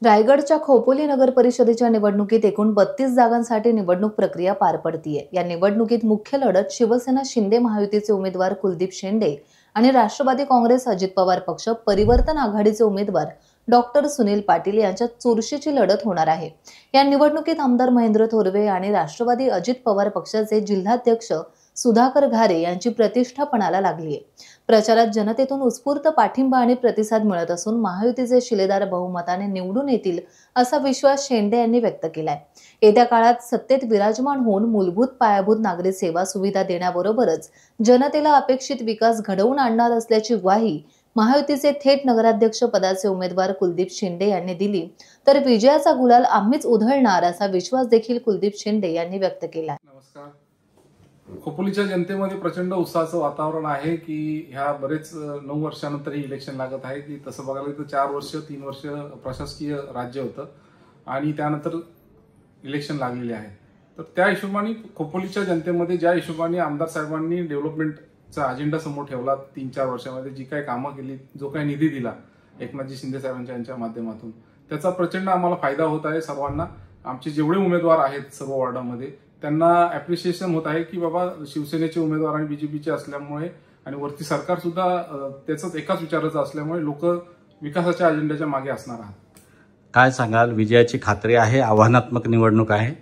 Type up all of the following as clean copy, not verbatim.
रायगडच्या खोपोली नगर परिषदेच्या निवडणुकीत एकूण 32 जागांसाठी निवडणूक प्रक्रिया पार पडतीये। या निवडणुकीत मुख्य लढत शिवसेना शिंदे महायुतीचे उमेदवार कुलदीप शेंडे आणि राष्ट्रवादी काँग्रेस अजित पवार पक्ष परिवर्तन आघाडीचे उमेदवार डॉक्टर सुनील पाटील यांच्यात चुरशीची लढत होणार आहे। या निवडणुकीत आमदार महेंद्र थोरवे आणि राष्ट्रवादी अजित पवार पक्षाचे जिल्हाध्यक्ष सुधाकर घारे यांची प्रतिष्ठा पणाला लागली आहे। प्रचारात जनतेतून उत्स्फूर्त पाठिंबा आणि प्रतिसाद मिळत असून महायुतीचे शिलेदार बहुमताने निवडून येतील असा विश्वास शेंडे यांनी व्यक्त केलाय। येत्या काळात सत्तेत विराजमान होऊन मूलभूत पायाभूत नागरी सेवा सुविधा देण्याबरोबरच जनतेला अपेक्षित विकास घडवून आणणार असल्याची ग्वाही महायुतीचे थेट नगराध्यक्ष पदाचे उमेदवार कुलदीप शेंडे यांनी दिली, तर विजयाचा गुलाल आम्हीच उधळणार असा विश्वास देखील कुलदीप शेंडे यांनी व्यक्त केला। नमस्कार। खोपोलीच्या जनतेमध्ये प्रचंड उत्साहाचं वातावरण आहे की ह्या बरेच 9 वर्षानंतर इलेक्शन लागत आहे की तसं बघायला तर 4 वर्ष 3 वर्ष प्रशासकीय राज्य होतं आणि त्यानंतर इलेक्शन लागलेले आहे। तर त्या हिशोबाने खोपोलीच्या जनतेमध्ये ज्या हिशोबाने आमदार साहेबांनी डेव्हलपमेंटचा अजेंडा समोर ठेवला 3-4 वर्षामध्ये जी काही कामं केली, जो काही निधी दिला एकनाथजी शिंदे साहेबांच्या माध्यमातून, त्याचा प्रचंड आम्हाला फायदा होत आहे। सर्वांना आमचे जेवढे उमेदवार आहेत सर्व वॉर्डामध्ये त्यांना ॲप्रिशिएशन होत आहे की बाबा शिवसेनेचे उमेदवार आणि बीजेपीचे असल्यामुळे आणि वरती सरकार सुद्धा त्याचंच एकाच विचाराचं असल्यामुळे लोक विकासाच्या अजेंड्याच्या मागे असणार आहेत। काय सांगाल, विजयाची खात्री आहे? आव्हानात्मक निवडणूक आहे?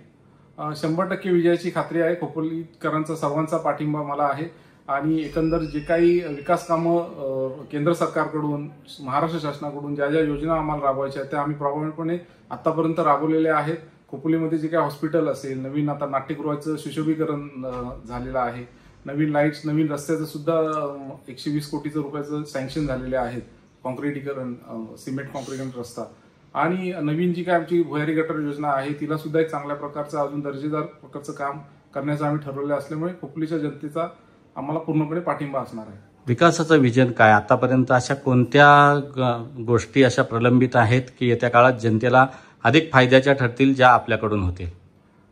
100% विजयाची खात्री आहे। खोपोलीकरांचा सर्वांचा पाठिंबा मला आहे आणि एकंदर जे काही विकास कामं केंद्र सरकारकडून महाराष्ट्र शासनाकडून ज्या ज्या योजना आम्हाला राबवायच्या त्या आम्ही प्रभावीपणे आतापर्यंत राबवलेल्या आहेत। खोपोलीमध्ये जे काही हॉस्पिटल असेल, नवीन आता नाट्यगृहाचं सुशोभीकरण झालेलं आहे, नवीन लाईट्स, नवीन रस्त्याचं सुद्धा 120 कोटी रुपयाचं सँक्शन झालेले आहेत, कॉन्क्रिटीकरण, सिमेंट कॉन्क्रिटीकरण रस्ता आणि नवीन जी काय आमची भुयारी गटर योजना आहे तिला सुद्धा एक चांगल्या प्रकारचं अजून दर्जेदार प्रकारचं काम करण्याचं आम्ही ठरवलं असल्यामुळे खोपोलीच्या जनतेचा आम्हाला पूर्णपणे पाठिंबा असणार आहे। विकासाचं विजन काय? आतापर्यंत अशा कोणत्या गोष्टी अशा प्रलंबित आहेत की येत्या काळात जनतेला अधिक फायद्याच्या ठरतील ज्या आपल्याकडून होतील?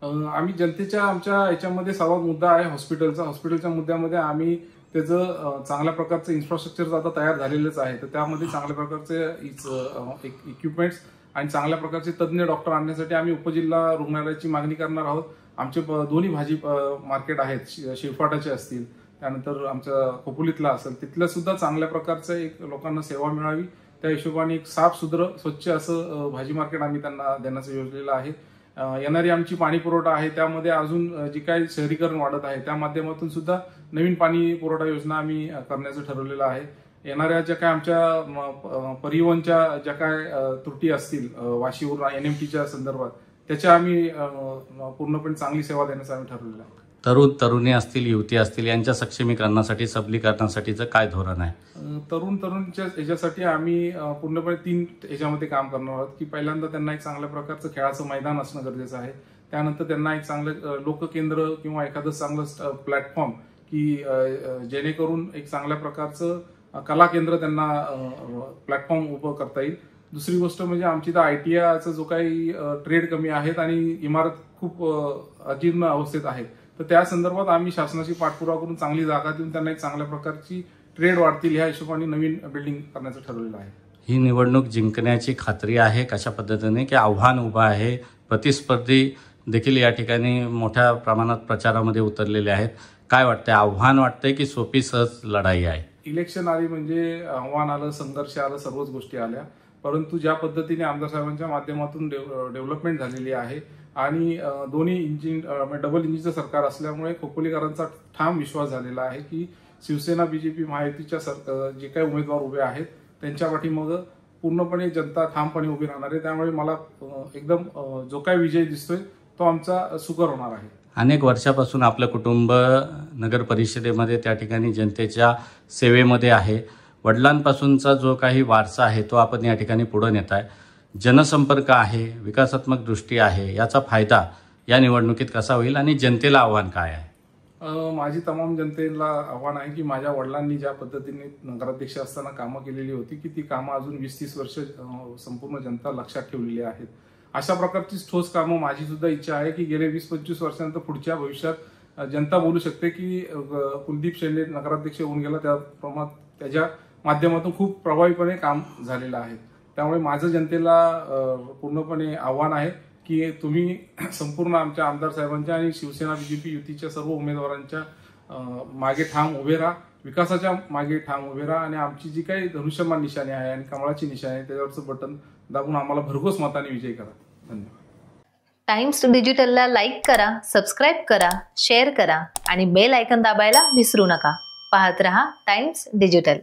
आम्ही जनतेच्या आमच्या याच्यामध्ये सर्वात मुद्दा आहे हॉस्पिटलच्या मुद्द्यामध्ये आम्ही त्याचं चांगल्या प्रकारचं इन्फ्रास्ट्रक्चर आता तयार झालेलंच आहे। तर त्यामध्ये चांगल्या प्रकारचे इक्विपमेंट्स आणि चांगल्या प्रकारचे तज्ज्ञ डॉक्टर आणण्यासाठी आम्ही उपजिल्हा रुग्णालयाची मागणी करणार आहोत। आमचे दोन्ही भाजी मार्केट आहेत, शिरफाटाचे असतील, त्यानंतर आमच्या खोपोलीतला असेल, तिथल्या सुद्धा चांगल्या प्रकारचं एक लोकांना सेवा मिळावी त्या हिशोबाने एक साफ-सुथरं स्वच्छ असं भाजी मार्केट आम्ही त्यांना देण्याचं योजलेलं आहे। येणारी आमची पाणी पुरवठा आहे त्यामध्ये अजून जी काही शहरीकरण वाढत आहे त्या माध्यमातून सुद्धा नवीन पाणी पुरवठा योजना आम्ही करण्याचं ठरवलेलं आहे। येणाऱ्या ज्या काय आमच्या परिवहनच्या ज्या काय त्रुटी असतील वाशीवरून NMTच्या संदर्भात त्याच्या आम्ही पूर्णपणे चांगली सेवा देण्याचं आम्ही ठरवलेलं आहे। तरुणी असतील, युवती असतील, यांच्या सक्षमीकरणासाठी, सबलीकरणासाठीचं काय धोरण आहे? तरुणच्या याच्यासाठी आम्ही पूर्णपणे 3 याच्यामध्ये काम करणार आहोत की पहिल्यांदा त्यांना एक चांगल्या प्रकारचं खेळाचं मैदान असणं गरजेचं आहे। त्यानंतर त्यांना एक चांगलं लोककेंद्र किंवा एखादं चांगलं प्लॅटफॉर्म की जेणेकरून एक चांगल्या प्रकारचं कला केंद्र त्यांना प्लॅटफॉर्म उभं करता येईल। दुसरी गोष्ट म्हणजे आमची तर ITIचा जो काही ट्रेड कमी आहेत आणि इमारत खूप अजीर्ण अवस्थेत आहे, तर त्या संदर्भात आम्ही शासनाची पाठपुरावा करून चांगली जागा देऊन त्यांना एक चांगल्या प्रकारची ट्रेड वाढतील ह्या हिशोबाने नवीन बिल्डिंग करण्याचं ठरवलेलं आहे। ही निवडणूक जिंकण्याची खात्री आहे कशा पद्धतीने की आव्हान उभं आहे? प्रतिस्पर्धी देखील या ठिकाणी मोठ्या प्रमाणात प्रचारामध्ये उतरलेले आहेत। काय वाटतंय, आव्हान वाटतंय की सोपी सहज लढाई आहे? इलेक्शन आली म्हणजे आव्हान आलं, संघर्ष आलं, सर्वच गोष्टी आल्या, परंतु ज्या पद्धतीने आमदार साहेबांच्या माध्यमातून डेव्हलपमेंट झालेली आहे आणि दोन्ही इंजिन डबल इंजिनचं सरकार असल्यामुळे खोपोलीकरांचा ठाम विश्वास झालेला आहे की शिवसेना बीजेपी महायुतीच्या जे काही उमेदवार उभे आहेत त्यांच्या पाठीमागं पूर्णपणे जनता ठामपणे उभी राहणार आहे। त्यामुळे मला एकदम जो काही विजय दिसतोय तो आमचा सुकर होणार आहे। अनेक वर्षापासून आपलं कुटुंब नगर परिषदेमध्ये त्या ठिकाणी जनतेच्या सेवेमध्ये आहे। वडिलांपासूनचा जो काही वारसा आहे तो आपण या ठिकाणी पुढे नेत आहे। जनसंपर्क आहे, विकासात्मक दृष्टी आहे, याचा फायदा या निवडणुकीत कसा होईल आणि जनतेला आव्हान काय आहे? माझी तमाम जनतेला आव्हान आहे की माझ्या वडिलांनी ज्या पद्धतीने नगराध्यक्ष असताना कामं केलेली होती की ती कामं अजून 20-30 वर्ष संपूर्ण जनता लक्षात ठेवलेली आहेत। अशा प्रकारची ठोस कामं माझी सुद्धा इच्छा आहे की गेले 20-25 वर्षानंतर पुढच्या भविष्यात जनता बोलू शकते की कुलदीप शेंडे नगराध्यक्ष होऊन गेला, त्याच्या माध्यमातून खूप प्रभावीपणे काम झालेलं आहे। त्यामुळे माझं जनतेला पूर्णपणे आव्हान आहे की तुम्ही संपूर्ण आमच्या आमदार साहेबांच्या आणि शिवसेना बीजेपी युतीच्या सर्व उमेदवारांच्या मागे ठाम उभे राहा, विकासाच्या मागे ठाम उभे राहा आणि आमची जी काही धनुष्यमान निशाणी आहे आणि कमळाची निशाणी आहे त्याच्यावरचं बटन दाबून आम्हाला भरघोस मताने विजयी करा. धन्यवाद. टाइम्स डिजिटलला लाईक करा, सबस्क्राईब करा, शेअर करा आणि बेल आयकॉन दाबायला विसरू नका. पाहत रहा टाइम्स डिजिटल.